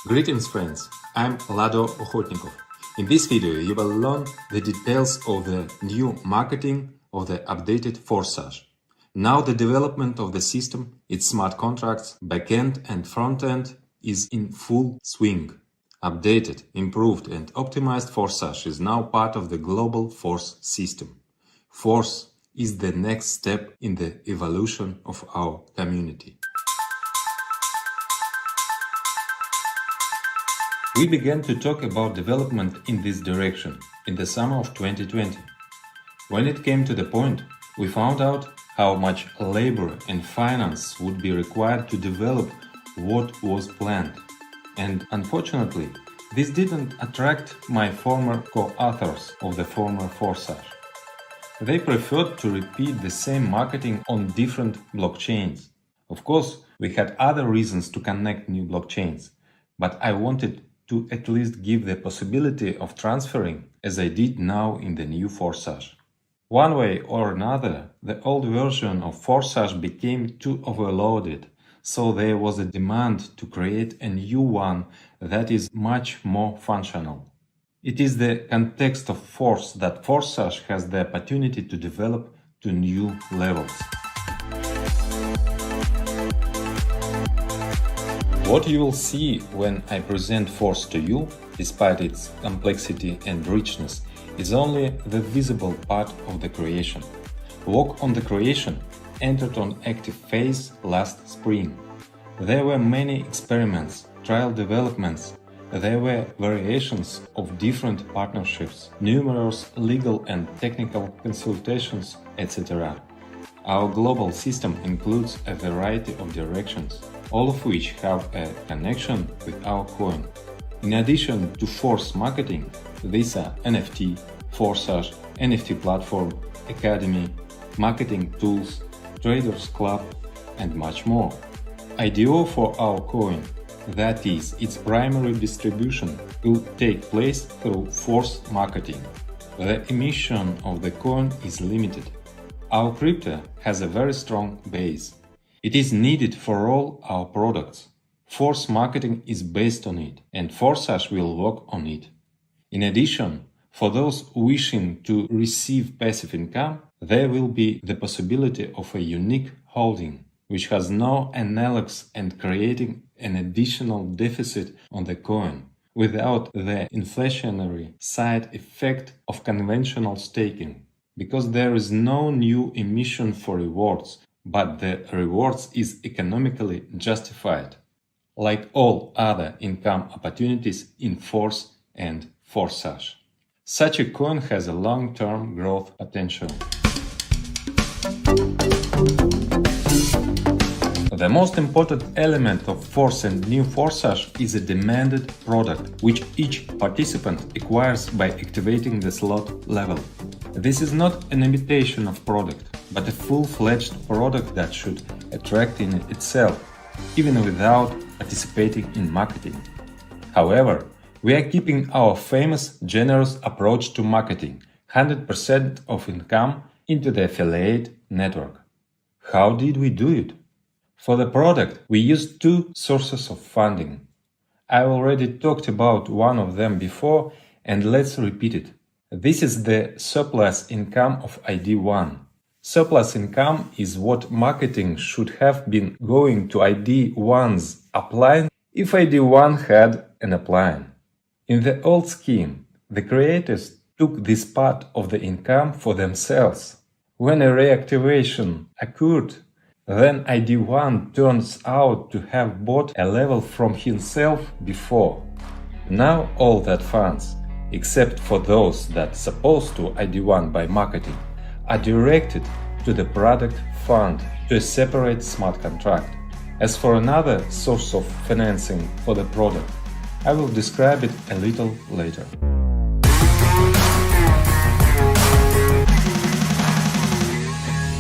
Greetings friends, I'm Lado Okhotnikov. In this video you will learn the details of the new marketing of the updated Forsage. Now the development of the system, its smart contracts, backend and frontend is in full swing. Updated, improved and optimized Forsage is now part of the global Force system. Force is the next step in the evolution of our community. We began to talk about development in this direction in the summer of 2020. When it came to the point, we found out how much labor and finance would be required to develop what was planned. And unfortunately, this didn't attract my former co-authors of the former Forsage. They preferred to repeat the same marketing on different blockchains. Of course, we had other reasons to connect new blockchains, but I wanted to at least give the possibility of transferring, as I did now in the new Forsage. One way or another, the old version of Forsage became too overloaded, so there was a demand to create a new one that is much more functional. It is the context of Force that Forsage has the opportunity to develop to new levels. What you will see when I present Force to you, despite its complexity and richness, is only the visible part of the creation. Work on the creation entered on active phase last spring. There were many experiments, trial developments, there were variations of different partnerships, numerous legal and technical consultations, etc. Our global system includes a variety of directions, all of which have a connection with our coin. In addition to Force marketing, these are NFT, Forsage, NFT platform, academy, marketing tools, traders club, and much more. IDO for our coin, that is, its primary distribution, will take place through Force marketing. The emission of the coin is limited. Our crypto has a very strong base. It is needed for all our products. Force marketing is based on it, and Forsage will work on it. In addition, for those wishing to receive passive income, there will be the possibility of a unique holding, which has no analogs and creating an additional deficit on the coin, without the inflationary side effect of conventional staking, because there is no new emission for rewards, but the rewards is economically justified, like all other income opportunities in Force and Forsage. Such a coin has a long-term growth potential. The most important element of Force and new Forsage is a demanded product, which each participant acquires by activating the slot level. This is not an imitation of product, but a full-fledged product that should attract in itself, even without participating in marketing. However, we are keeping our famous generous approach to marketing, 100% of income into the affiliate network. How did we do it? For the product, we used two sources of funding. I already talked about one of them before, and let's repeat it. This is the surplus income of ID1. Surplus income is what marketing should have been going to ID1's upline if ID1 had an upline. In the old scheme, the creators took this part of the income for themselves. When a reactivation occurred, then ID1 turns out to have bought a level from himself before. Now all that funds, except for those that supposed to ID1 by marketing, are directed to the product fund, to a separate smart contract. As for another source of financing for the product, I will describe it a little later.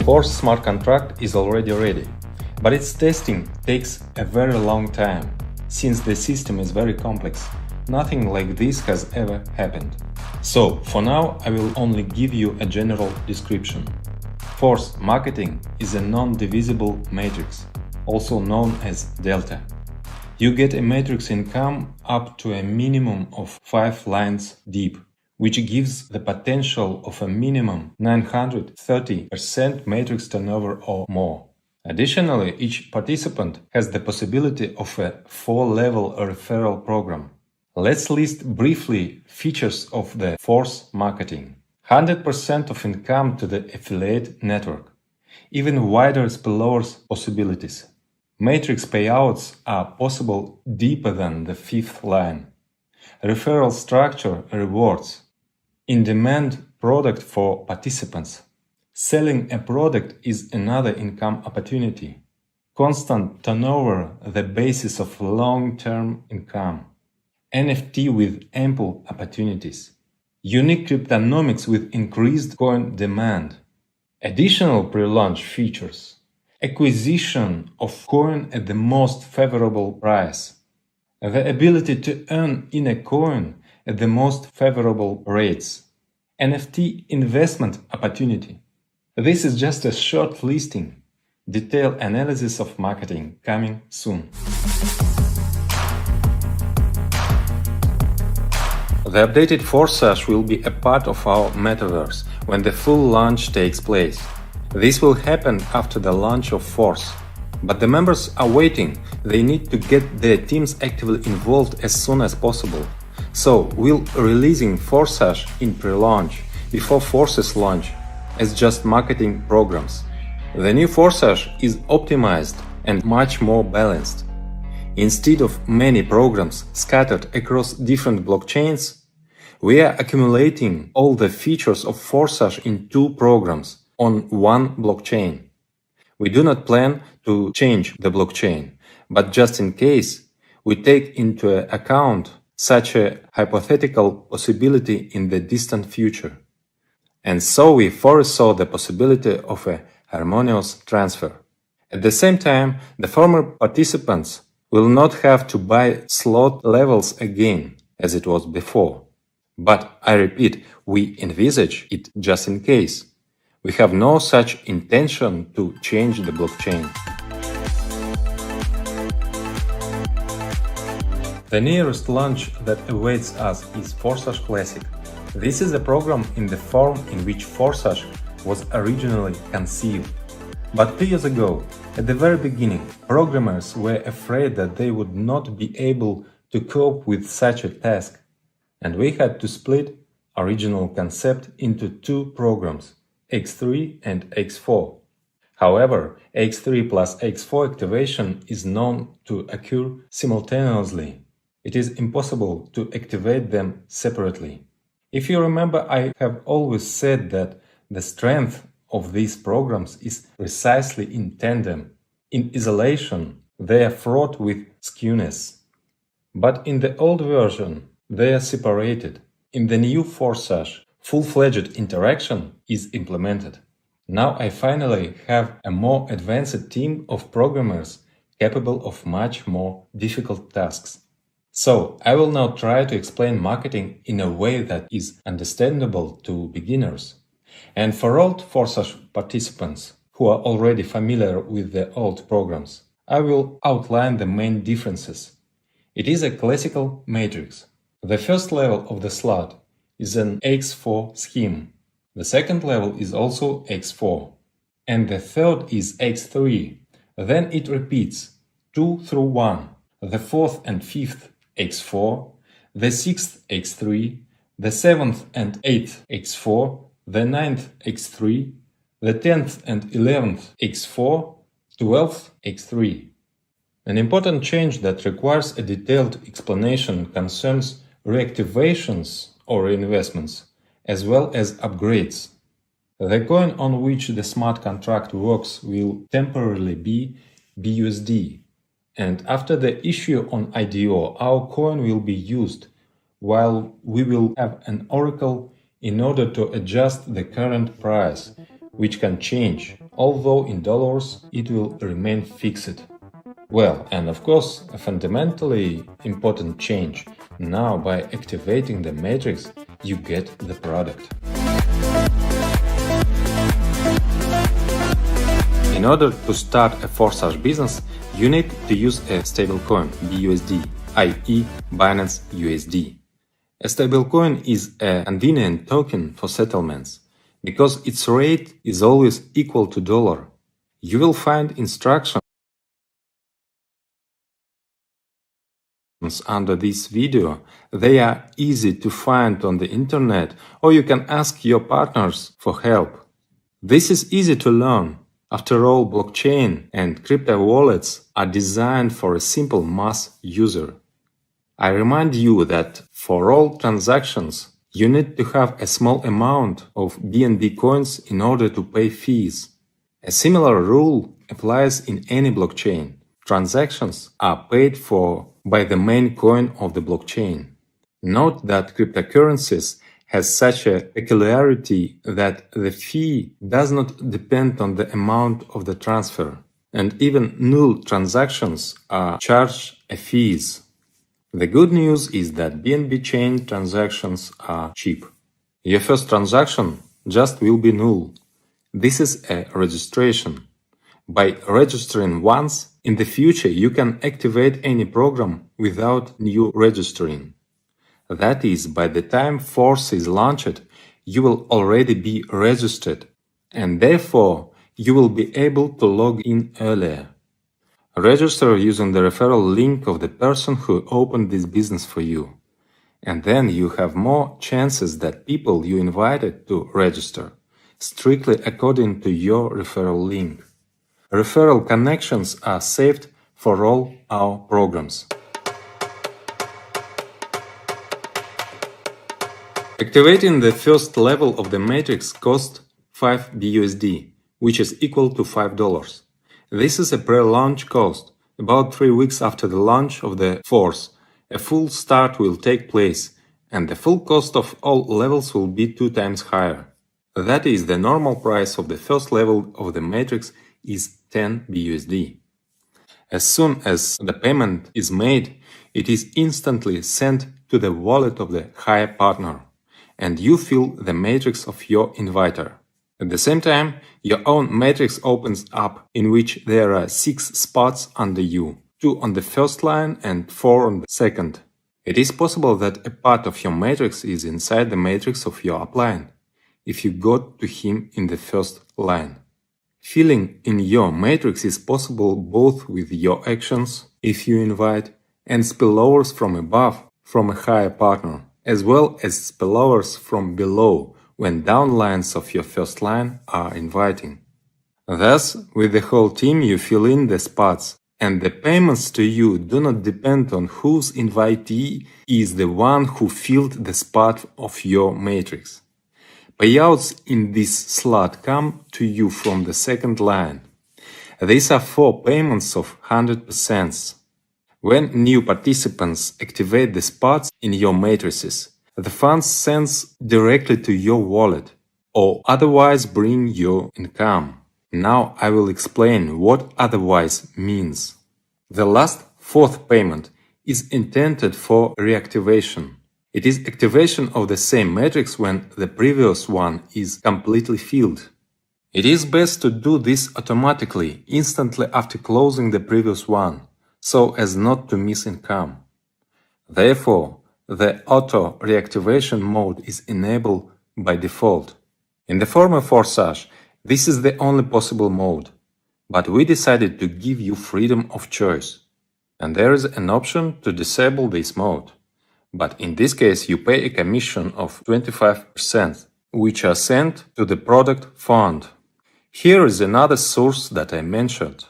Force smart contract is already ready, but its testing takes a very long time. Since the system is very complex, nothing like this has ever happened. So, for now, I will only give you a general description. Force marketing is a non-divisible matrix, also known as delta. You get a matrix income up to a minimum of 5 lines deep, which gives the potential of a minimum 930% matrix turnover or more. Additionally, each participant has the possibility of a 4-level referral program. Let's list briefly features of the Force marketing. 100% of income to the affiliate network. Even wider spillovers possibilities. Matrix payouts are possible deeper than the 5th line. Referral structure rewards. In-demand product for participants. Selling a product is another income opportunity. Constant turnover, the basis of long-term income. NFT with ample opportunities. Unique cryptonomics with increased coin demand. Additional pre-launch features. Acquisition of coin at the most favorable price. The ability to earn in a coin at the most favorable rates. NFT investment opportunity. This is just a short listing. Detailed analysis of marketing coming soon. The updated Forsage will be a part of our Metaverse when the full launch takes place. This will happen after the launch of Force. But the members are waiting. They need to get their teams actively involved as soon as possible. So we'll releasing Forsage in pre-launch before Force's launch as just marketing programs. The new Forsage is optimized and much more balanced. Instead of many programs scattered across different blockchains, we are accumulating all the features of Forsage in 2 programs on one blockchain. We do not plan to change the blockchain, but just in case, we take into account such a hypothetical possibility in the distant future. And so we foresaw the possibility of a harmonious transfer. At the same time, the former participants will not have to buy slot levels again, as it was before. But I repeat, we envisage it just in case. We have no such intention to change the blockchain. The nearest launch that awaits us is Forsage Classic. This is a program in the form in which Forsage was originally conceived. But 2 years ago, at the very beginning, programmers were afraid that they would not be able to cope with such a task, and we had to split original concept into 2 programs, X3 and X4. However, X3 plus X4 activation is known to occur simultaneously. It is impossible to activate them separately. If you remember, I have always said that the strength of these programs is precisely in tandem. In isolation, they are fraught with skewness. But in the old version, they are separated. In the new Forsage, full-fledged interaction is implemented. Now I finally have a more advanced team of programmers capable of much more difficult tasks. So I will now try to explain marketing in a way that is understandable to beginners. And for old Forsage participants who are already familiar with the old programs, I will outline the main differences. It is a classical matrix. The first level of the slot is an X4 scheme. The second level is also X4. And the third is X3. Then it repeats 2 through 1. The fourth and fifth X4. The sixth X3. The seventh and eighth X4. The ninth X3. The 10th and 11th X4. 12th X3. An important change that requires a detailed explanation concerns reactivations or reinvestments, as well as upgrades. The coin on which the smart contract works will temporarily be BUSD, and after the issue on IDO, our coin will be used, while we will have an oracle in order to adjust the current price, which can change, although in dollars it will remain fixed. Well, and of course, a fundamentally important change. Now, by activating the matrix, you get the product. In order to start a Forsage business, you need to use a stablecoin, BUSD, i.e. Binance USD. A stablecoin is a convenient token for settlements, because its rate is always equal to dollar. You will find instructions under this video. They are easy to find on the internet, or you can ask your partners for help. This is easy to learn. After all, blockchain and crypto wallets are designed for a simple mass user. I remind you that for all transactions, you need to have a small amount of BNB coins in order to pay fees. A similar rule applies in any blockchain. Transactions are paid for by the main coin of the blockchain. Note that cryptocurrencies has such a peculiarity that the fee does not depend on the amount of the transfer, and even null transactions are charged a fees. The good news is that BNB chain transactions are cheap. Your first transaction just will be null. This is a registration. By registering once, in the future you can activate any program without new registering. That is, by the time Force is launched, you will already be registered, and therefore you will be able to log in earlier. Register using the referral link of the person who opened this business for you, and then you have more chances that people you invited to register, strictly according to your referral link. Referral connections are saved for all our programs. Activating the first level of the matrix costs 5 BUSD, which is equal to $5. This is a pre-launch cost. About 3 weeks after the launch of the Force, a full start will take place, and the full cost of all levels will be 2 times higher. That is, the normal price of the first level of the matrix is 10 BUSD. As soon as the payment is made, it is instantly sent to the wallet of the hire partner, and you fill the matrix of your inviter. At the same time, your own matrix opens up, in which there are 6 spots under you, 2 on the first line and 4 on the second. It is possible that a part of your matrix is inside the matrix of your upline, if you got to him in the first line. Filling in your matrix is possible both with your actions, if you invite, and spillovers from above, from a higher partner, as well as spillovers from below, when downlines of your first line are inviting. Thus, with the whole team you fill in the spots, and the payments to you do not depend on whose invitee is the one who filled the spot of your matrix. Payouts in this slot come to you from the second line. These are 4 payments of 100%. When new participants activate the spots in your matrices, the funds sends directly to your wallet, or otherwise bring your income. Now I will explain what otherwise means. The last 4th payment is intended for reactivation. It is activation of the same matrix when the previous one is completely filled. It is best to do this automatically, instantly after closing the previous one, so as not to miss income. Therefore, the auto reactivation mode is enabled by default. In the former Forsage, this is the only possible mode, but we decided to give you freedom of choice, and there is an option to disable this mode. But in this case you pay a commission of 25%, which are sent to the product fund. Here is another source that I mentioned.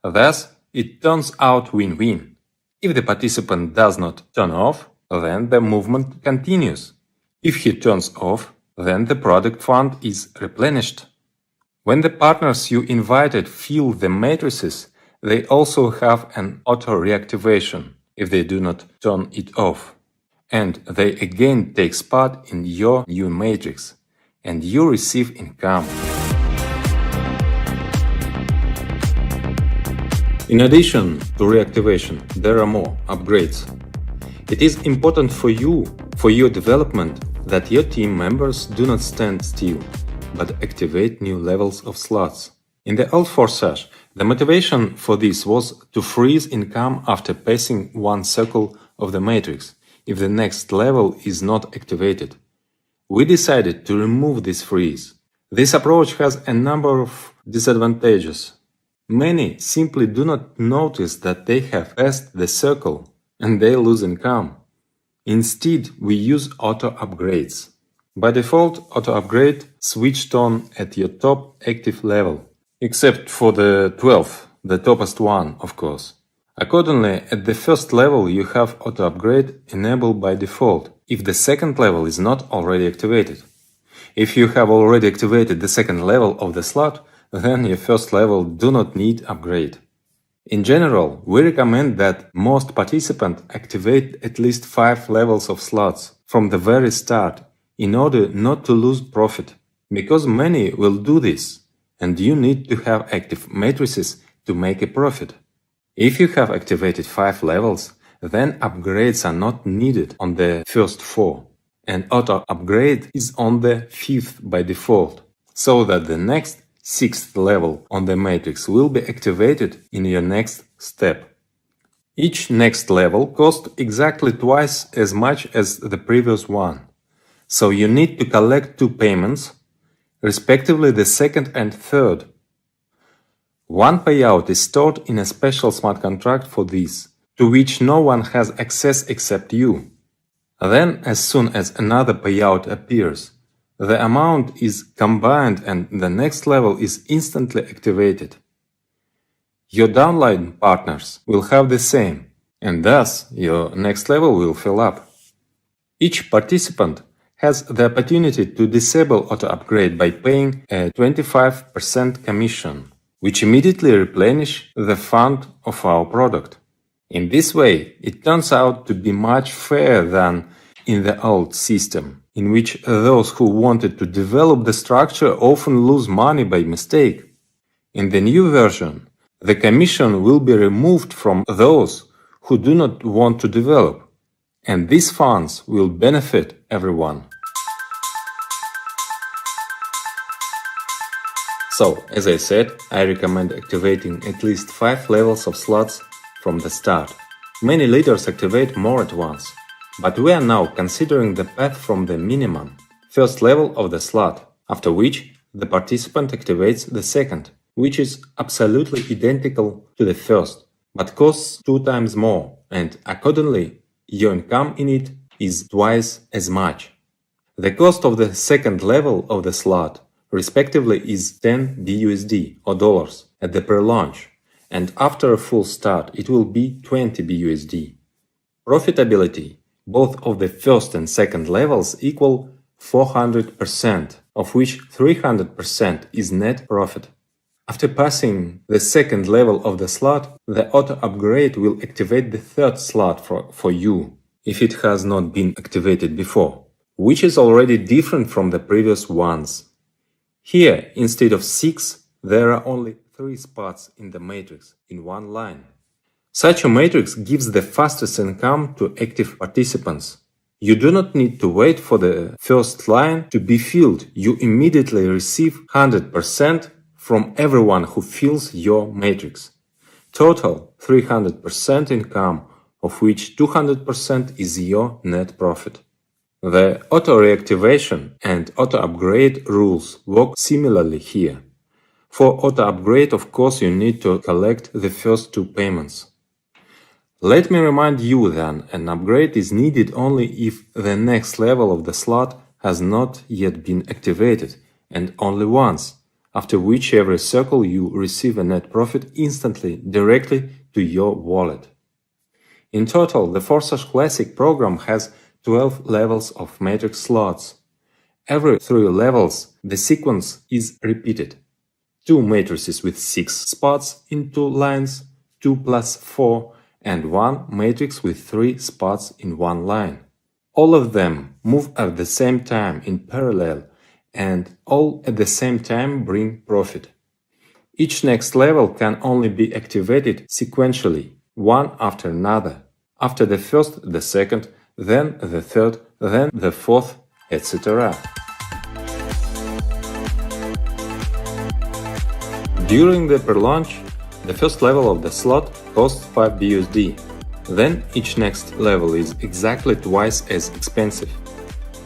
Thus, it turns out win-win. If the participant does not turn off, then the movement continues. If he turns off, then the product fund is replenished. When the partners you invited fill the matrices, they also have an auto-reactivation if they do not turn it off. And they again take spot in your new matrix, and you receive income. In addition to reactivation, there are more upgrades. It is important for you, for your development, that your team members do not stand still, but activate new levels of slots. In the old Forsage, the motivation for this was to freeze income after passing one circle of the matrix, if the next level is not activated. We decided to remove this freeze. This approach has a number of disadvantages. Many simply do not notice that they have passed the circle and they lose income. Instead, we use auto upgrades. By default, auto upgrade switched on at your top active level, except for the 12th, the topest one, of course. Accordingly, at the first level you have auto upgrade enabled by default, if the second level is not already activated. If you have already activated the second level of the slot, then your first level do not need upgrade. In general, we recommend that most participants activate at least 5 levels of slots from the very start in order not to lose profit, because many will do this, and you need to have active matrices to make a profit. If you have activated 5 levels, then upgrades are not needed on the first 4, and auto upgrade is on the 5th by default, so that the next 6th level on the matrix will be activated in your next step. Each next level costs exactly twice as much as the previous one, so you need to collect 2 payments, respectively the second and third. One payout is stored in a special smart contract for this, to which no one has access except you. Then, as soon as another payout appears, the amount is combined and the next level is instantly activated. Your downline partners will have the same, and thus your next level will fill up. Each participant has the opportunity to disable auto upgrade by paying a 25% commission, which immediately replenish the fund of our product. In this way, it turns out to be much fairer than in the old system, in which those who wanted to develop the structure often lose money by mistake. In the new version, the commission will be removed from those who do not want to develop, and these funds will benefit everyone. So, as I said, I recommend activating at least 5 levels of slots from the start. Many leaders activate more at once. But we are now considering the path from the minimum, first level of the slot, after which the participant activates the second, which is absolutely identical to the first, but costs 2 times more, and accordingly, your income in it is twice as much. The cost of the second level of the slot, respectively, is 10 BUSD or dollars at the pre-launch, and after a full start it will be 20 BUSD. Profitability both of the first and second levels equal 400%, of which 300% is net profit. After passing the second level of the slot, the auto upgrade will activate the third slot for you, if it has not been activated before, which is already different from the previous ones. Here, instead of 6, there are only 3 spots in the matrix in one line. Such a matrix gives the fastest income to active participants. You do not need to wait for the first line to be filled. You immediately receive 100% from everyone who fills your matrix. Total 300% income, of which 200% is your net profit. The auto reactivation and auto upgrade rules work similarly here. For auto upgrade, of course, you need to collect the first 2 payments. Let me remind you then, an upgrade is needed only if the next level of the slot has not yet been activated, and only once, after which every circle you receive a net profit instantly directly to your wallet. In total, the Forsage Classic program has 12 levels of matrix slots. Every 3 levels, the sequence is repeated. 2 matrices with 6 spots in 2 lines, 2 plus 4, and 1 matrix with 3 spots in 1 line. All of them move at the same time in parallel, and all at the same time bring profit. Each next level can only be activated sequentially, one after another. After the first, the second, then the third, then the fourth, etc. During the pre-launch, the first level of the slot costs 5 BUSD. Then each next level is exactly twice as expensive.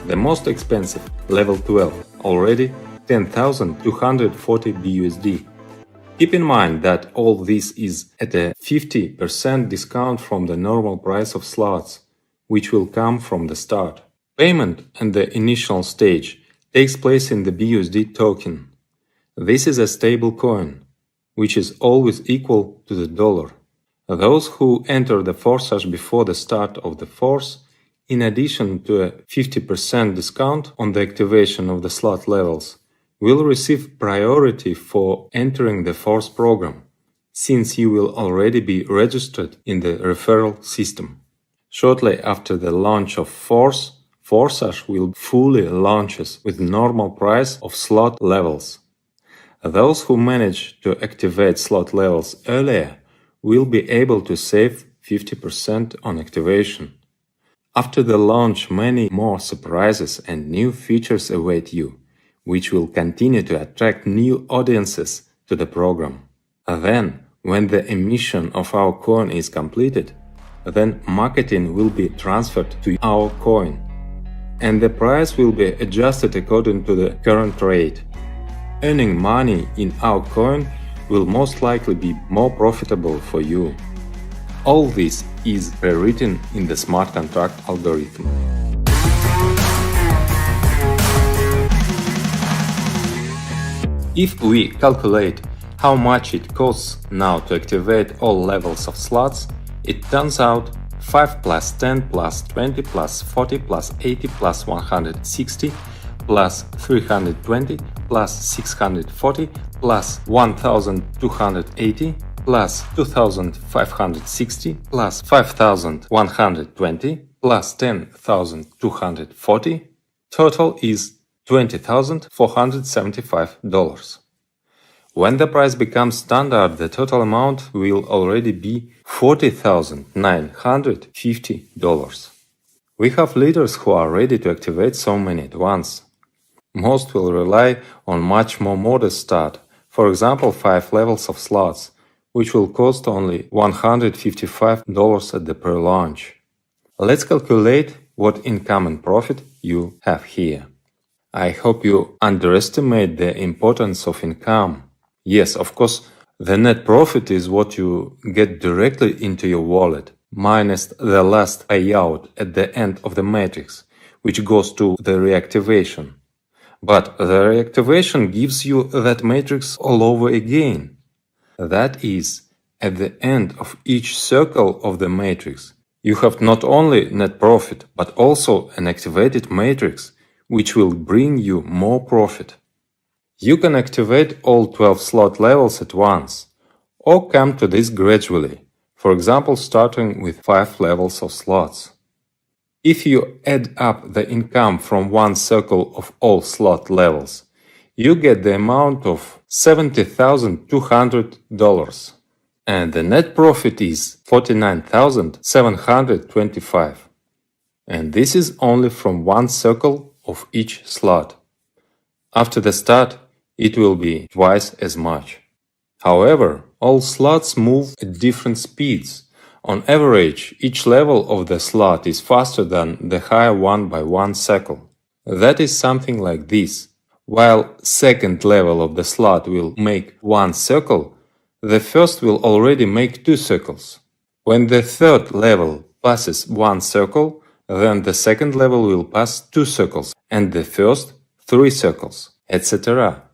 The most expensive, level 12, already 10,240 BUSD. Keep in mind that all this is at a 50% discount from the normal price of slots, which will come from the start. Payment at the initial stage takes place in the BUSD token. This is a stable coin, which is always equal to the dollar. Those who enter the Forsage before the start of the force, in addition to a 50% discount on the activation of the slot levels, will receive priority for entering the force program, since you will already be registered in the referral system. Shortly after the launch of Forsage will fully launches with normal price of slot levels. Those who manage to activate slot levels earlier will be able to save 50% on activation. After the launch, many more surprises and new features await you, which will continue to attract new audiences to the program. Then, when the emission of our coin is completed, then marketing will be transferred to our coin, and the price will be adjusted according to the current rate. Earning money in our coin will most likely be more profitable for you. All this is pre-written in the smart contract algorithm. If we calculate how much it costs now to activate all levels of slots, it turns out 5 plus 10 plus 20 plus 40 plus 80 plus 160 plus 320 plus 640 plus 1280 plus 2560 plus 5120 plus 10,240, total is $20,475. When the price becomes standard, the total amount will already be $40,950. We have leaders who are ready to activate so many at once. Most will rely on much more modest start, for example 5 levels of slots, which will cost only $155 at the pre-launch. Let's calculate what income and profit you have here. I hope you underestimate the importance of income. Yes, of course, the net profit is what you get directly into your wallet, minus the last payout at the end of the matrix, which goes to the reactivation. But the reactivation gives you that matrix all over again. That is, at the end of each circle of the matrix, you have not only net profit, but also an activated matrix, which will bring you more profit. You can activate all 12 slot levels at once, or come to this gradually, for example starting with 5 levels of slots. If you add up the income from one circle of all slot levels, you get the amount of $70,200, and the net profit is $49,725. And this is only from one circle of each slot. After the start, it will be twice as much. However, all slots move at different speeds. On average, each level of the slot is faster than the higher one by one cycle. That is something like this. While second level of the slot will make one circle, the first will already make 2 circles. When the third level passes one circle, then the second level will pass 2 circles, and the first 3 circles, etc.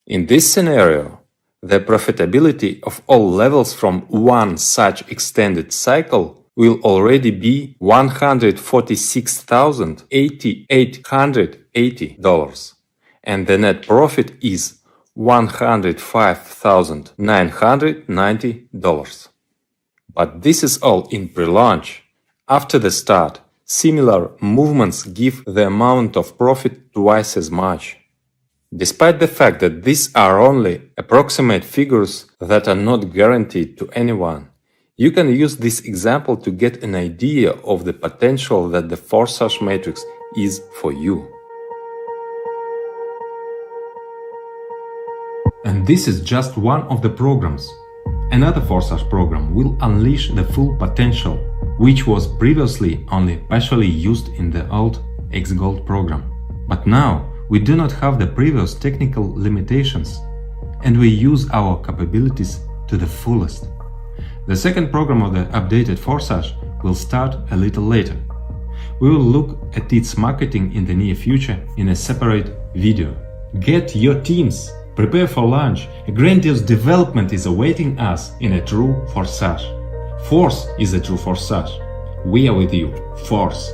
In this scenario, the profitability of all levels from one such extended cycle will already be $146,880, and the net profit is $105,990. But this is all in pre-launch. After the start, similar movements give the amount of profit twice as much. Despite the fact that these are only approximate figures that are not guaranteed to anyone, you can use this example to get an idea of the potential that the Forsage matrix is for you. And And this is just one of the programs. Another Forsage program will unleash the full potential, which was previously only partially used in the old X-Gold program. But now we do not have the previous technical limitations, and we use our capabilities to the fullest. The second program of the updated Forsage will start a little later. We will look at its marketing in the near future in a separate video. Get your teams! Prepare for launch. A grandiose development is awaiting us in a true Forsage. Force is a true Forsage. We are with you. Force.